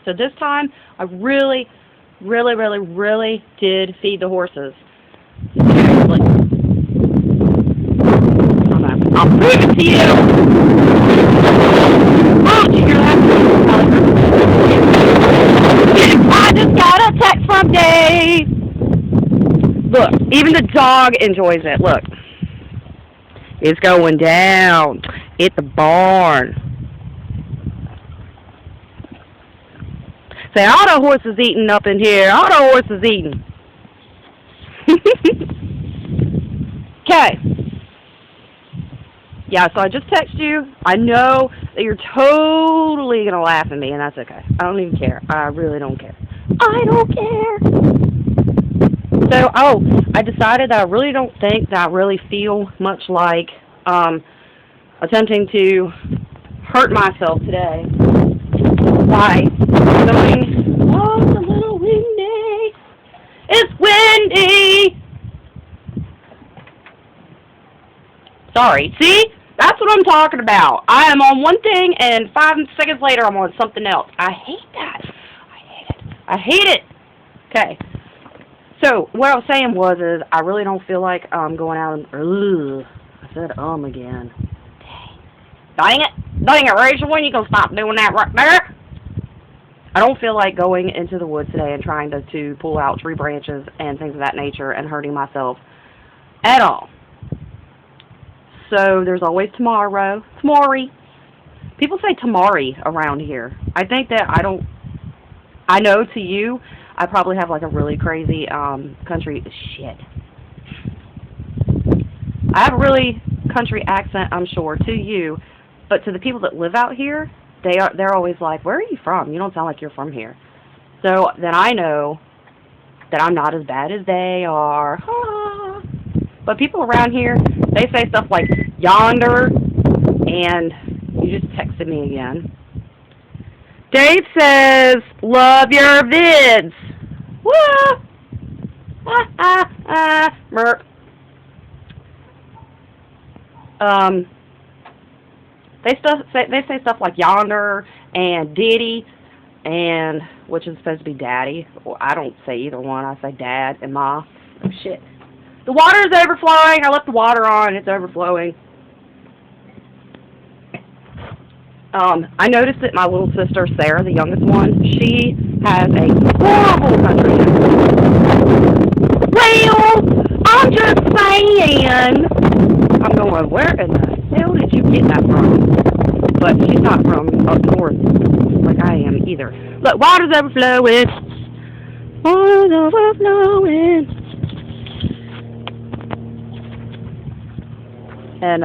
So this time, I really, really, really, really did feed the horses. Seriously. I'll prove it to you. Oh, did you hear that? I just got a text from Dave. Look, even the dog enjoys it. Look. It's going down at the barn. Say, all the horses eating up in here. All the horses eating. Okay. Yeah, so I just texted you. I know that you're totally going to laugh at me, and that's okay. I don't even care. I really don't care. I don't care. So, I decided that I really don't think that I really feel much like attempting to hurt myself today by going, oh, it's a little windy. It's windy. Sorry. See? That's what I'm talking about. I am on one thing, and 5 seconds later, I'm on something else. I hate that. I hate it. Okay. So, what I was saying is I really don't feel like going out and, I said again. Dang it, Rachel, when you gonna stop doing that right there? I don't feel like going into the woods today and trying to pull out tree branches and things of that nature and hurting myself at all. So, there's always tomorrow. Tomorrow. People say tomorrow around here. I think that I know to you, I probably have like a really crazy country shit. I have a really country accent, I'm sure, to you, but to the people that live out here, they're always like, "Where are you from? You don't sound like you're from here." So then I know that I'm not as bad as they are. But people around here, they say stuff like yonder, and you just texted me again. Dave says, love your vids. Woo! Merp. They say stuff like yonder and diddy, and which is supposed to be daddy. Well, I don't say either one. I say dad and ma. Oh shit! The water is overflowing. I left the water on. It's overflowing. I noticed that my little sister, Sarah, the youngest one, she has a horrible country accent. Well, I'm just saying. I'm going, where in the hell did you get that from? But she's not from up north like I am either. Look, water's overflowing. Water's overflowing. And,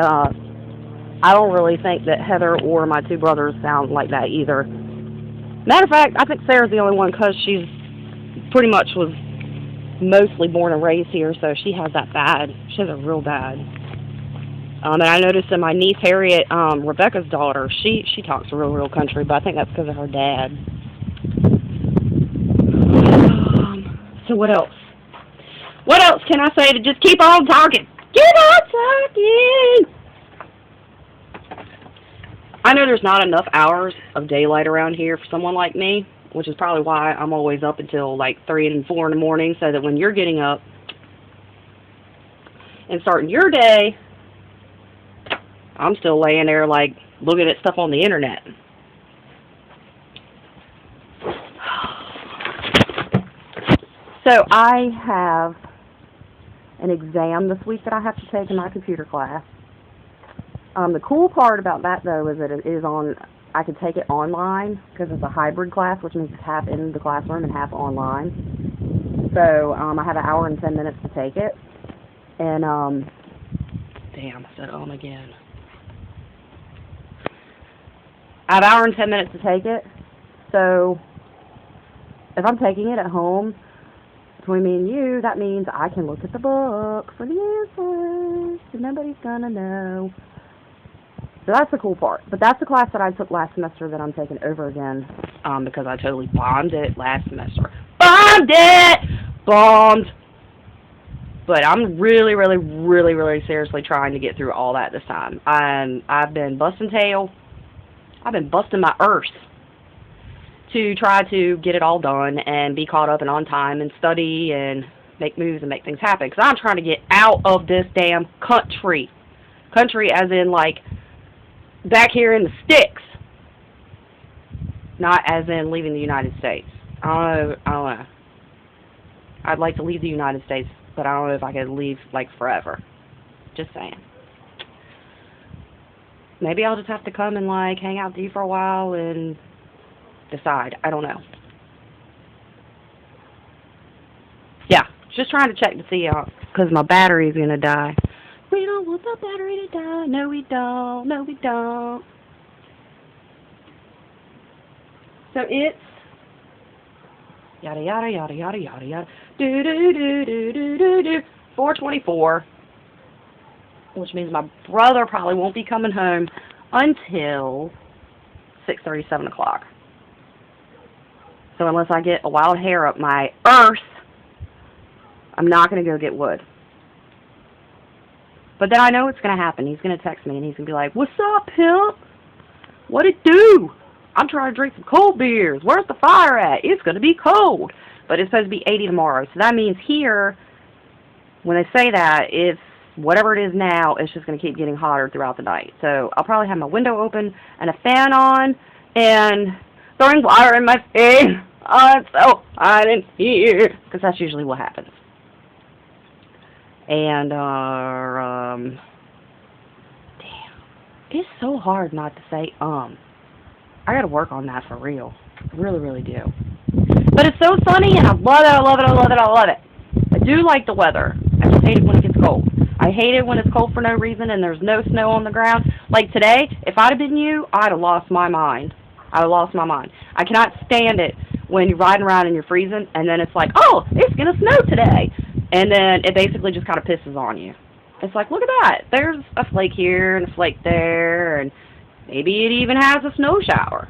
I don't really think that Heather or my two brothers sound like that either. Matter of fact, I think Sarah's the only one because she's pretty much was mostly born and raised here, so she has that bad. She has it real bad. And I noticed in my niece Harriet, Rebecca's daughter, she talks real country, but I think that's because of her dad. So what else? What else can I say to just keep on talking? Keep on talking! I know there's not enough hours of daylight around here for someone like me, which is probably why I'm always up until like 3 and 4 in the morning, so that when you're getting up and starting your day, I'm still laying there like looking at stuff on the internet. So I have an exam this week that I have to take in my computer class. The cool part about that, though, is that it is I could take it online because it's a hybrid class, which means it's half in the classroom and half online. So I have an hour and 10 minutes to take it. And, damn, I said again. I have an hour and 10 minutes to take it. So if I'm taking it at home, between me and you, that means I can look at the book for the answers, and nobody's gonna know. So that's the cool part. But that's the class that I took last semester that I'm taking over again, because I totally bombed it last semester. Bombed it! Bombed! But I'm really seriously trying to get through all that this time. I've been busting tail. I've been busting my arse to try to get it all done and be caught up and on time and study and make moves and make things happen. Because I'm trying to get out of this damn country. Country as in, like, back here in the sticks. Not as in leaving the United States. I don't know. I'd like to leave the United States, but I don't know if I could leave, like, forever. Just saying. Maybe I'll just have to come and, like, hang out with you for a while and decide. I don't know. Yeah, just trying to check to see, because my battery's going to die. We don't want the battery to die. No, we don't. No, we don't. So it's yada, yada, yada, yada, yada, yada. Do, do, do, do, do, do, do. 4:24. Which means my brother probably won't be coming home until 6:30, 7 o'clock. So unless I get a wild hair up my earth, I'm not going to go get wood. But then I know what's going to happen. He's going to text me and he's going to be like, "What's up, pimp? What it do? I'm trying to drink some cold beers. Where's the fire at? It's going to be cold." But it's supposed to be 80 tomorrow. So that means here, when they say that, it's whatever it is now, it's just going to keep getting hotter throughout the night. So I'll probably have my window open and a fan on and throwing water in my face. Oh, it's so hot in here. Because that's usually what happens. And, damn. It's so hard not to say, I gotta work on that for real. I really, really do. But it's so sunny and I love it, I love it, I love it, I love it. I do like the weather. I just hate it when it gets cold. I hate it when it's cold for no reason and there's no snow on the ground. Like today, if I'd have been you, I'd have lost my mind. I'd have lost my mind. I cannot stand it when you're riding around and you're freezing and then it's like, oh, it's going to snow today. And then it basically just kind of pisses on you. It's like, look at that. There's a flake here and a flake there and maybe it even has a snow shower.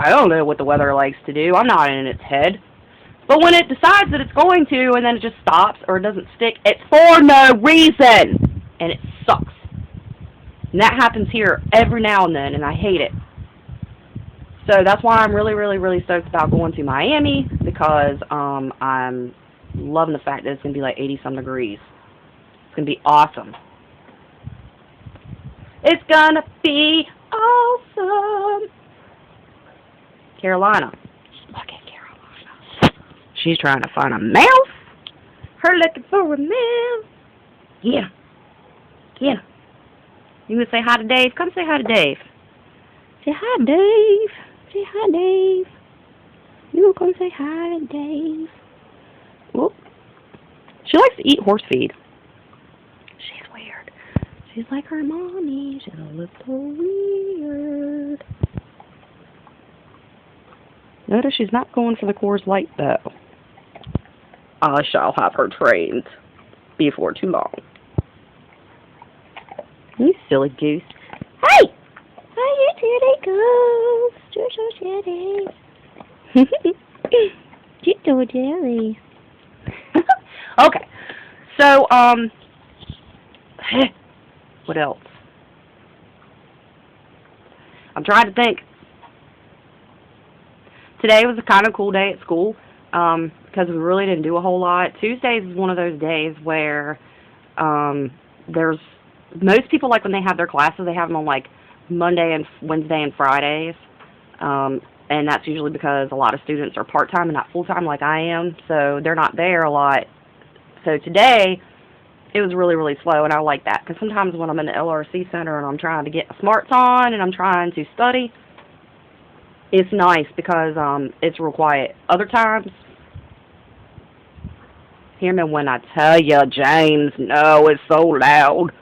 I don't know what the weather likes to do. I'm not in its head. But when it decides that it's going to and then it just stops or it doesn't stick, it's for no reason. And it sucks. And that happens here every now and then, and I hate it. So that's why I'm really, really, really stoked about going to Miami because I'm loving the fact that it's going to be like 80-some degrees. It's going to be awesome. It's going to be awesome. Carolina. Look at Carolina. She's trying to find a mouse. Her looking for a mouse. Yeah. Yeah. You want to say hi to Dave? Come say hi to Dave. Say hi, Dave. Say hi, Dave. You want to come say hi to Dave? Whoop. She likes to eat horse feed. She's weird. She's like her mommy. She's a little weird. Notice she's not going for the Coors Light, though. I shall have her trained before too long. You silly goose. Hey! Hi, you silly goose. You're so silly. You're so jelly. Okay. So, what else? I'm trying to think. Today was a kind of cool day at school because we really didn't do a whole lot. Tuesdays is one of those days where there's most people, like when they have their classes, they have them on like Monday and Wednesday and Fridays, and that's usually because a lot of students are part-time and not full-time like I am, so they're not there a lot. So today it was really, really slow, and I like that because sometimes when I'm in the LRC Center and I'm trying to get my smarts on and I'm trying to study, it's nice because it's real quiet. Other times, hear me when I tell you, James, no, it's so loud.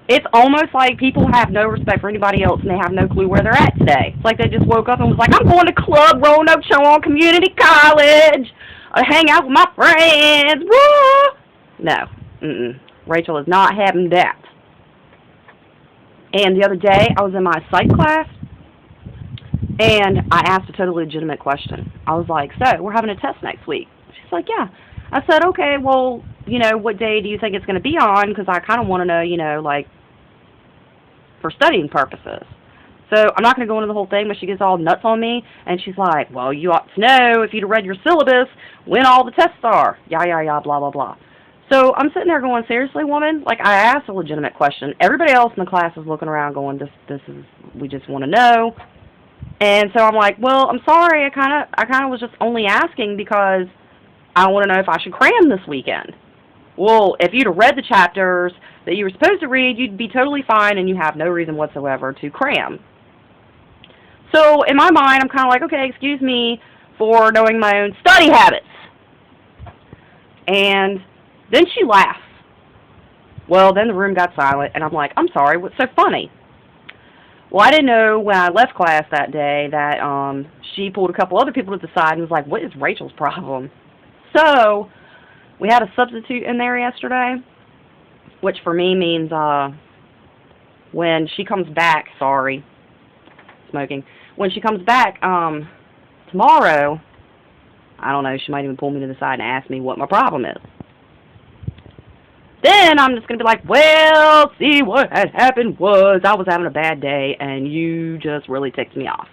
It's almost like people have no respect for anybody else and they have no clue where they're at today. It's like they just woke up and was like, I'm going to Club Roanoke Show on Community College. I hang out with my friends. Woo! No. Rachel is not having that. And the other day, I was in my psych class, and I asked a totally legitimate question. I was like, so, we're having a test next week. She's like, yeah. I said, okay, well, you know, what day do you think it's going to be on? Because I kind of want to know, you know, like, for studying purposes. So I'm not going to go into the whole thing, but she gets all nuts on me, and she's like, well, you ought to know if you'd have read your syllabus when all the tests are. Yah, blah, blah, blah. So I'm sitting there going, seriously, woman? Like, I asked a legitimate question. Everybody else in the class is looking around going, this is, we just want to know. And so I'm like, well, I'm sorry, I kind of was just only asking because I want to know if I should cram this weekend. Well, if you'd have read the chapters that you were supposed to read, you'd be totally fine and you have no reason whatsoever to cram. So in my mind, I'm kind of like, okay, excuse me for knowing my own study habits. And then she laughs. Well, then the room got silent, and I'm like, I'm sorry, what's so funny? Well, I didn't know when I left class that day that she pulled a couple other people to the side and was like, what is Rachel's problem? So we had a substitute in there yesterday, which for me means when she comes back, sorry, smoking, when she comes back tomorrow, I don't know, she might even pull me to the side and ask me what my problem is. Then I'm just going to be like, well, see, what had happened was I was having a bad day, and you just really ticked me off.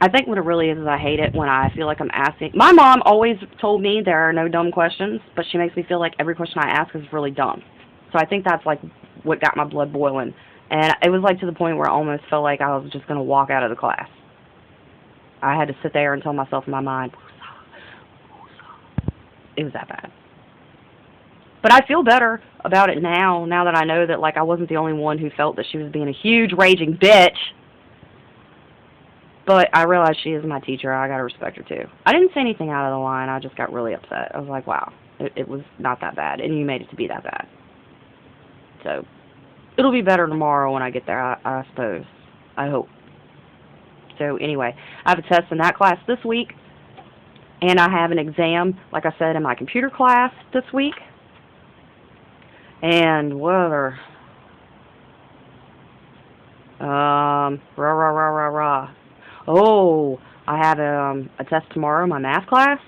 I think what it really is I hate it when I feel like I'm asking. My mom always told me there are no dumb questions, but she makes me feel like every question I ask is really dumb. So I think that's, like, what got my blood boiling. And it was, like, to the point where I almost felt like I was just going to walk out of the class. I had to sit there and tell myself in my mind, it was that bad. But I feel better about it now that I know that, like, I wasn't the only one who felt that she was being a huge raging bitch. But I realized she is my teacher. I got to respect her, too. I didn't say anything out of the line. I just got really upset. I was like, wow, it was not that bad, and you made it to be that bad. So it'll be better tomorrow when I get there, I suppose. I hope. So anyway, I have a test in that class this week, and I have an exam, like I said, in my computer class this week. And what other? Oh, I have a test tomorrow in my math class,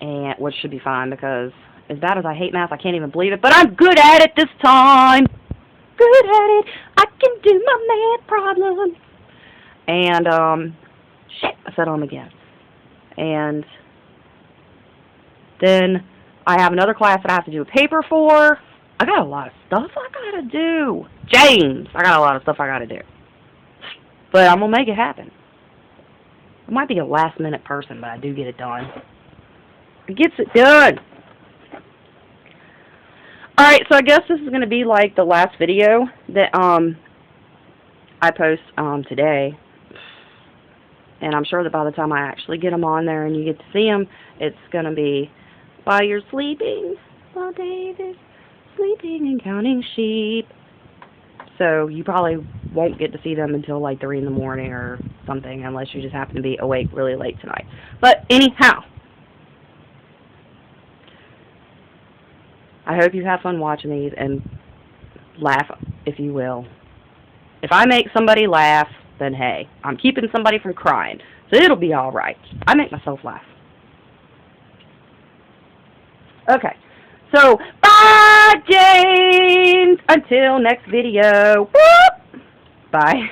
and which should be fine because as bad as I hate math, I can't even believe it, but I'm good at it this time. Good at it. I can do my math problems. And shit, I said them again. And then I have another class that I have to do a paper for. I got a lot of stuff I gotta do. James, I got a lot of stuff I gotta do. But I'm gonna make it happen. I might be a last minute person, but I do get it done. It gets it done. Alright, so I guess this is gonna be like the last video that I post today. And I'm sure that by the time I actually get them on there and you get to see them, it's gonna be while you're sleeping, while David's sleeping and counting sheep. So you probably won't get to see them until like 3 in the morning or something, unless you just happen to be awake really late tonight. But anyhow, I hope you have fun watching these and laugh if you will. If I make somebody laugh, then hey, I'm keeping somebody from crying. So it'll be alright. I make myself laugh. Okay. So, bye, James! Until next video. Whoop! Bye.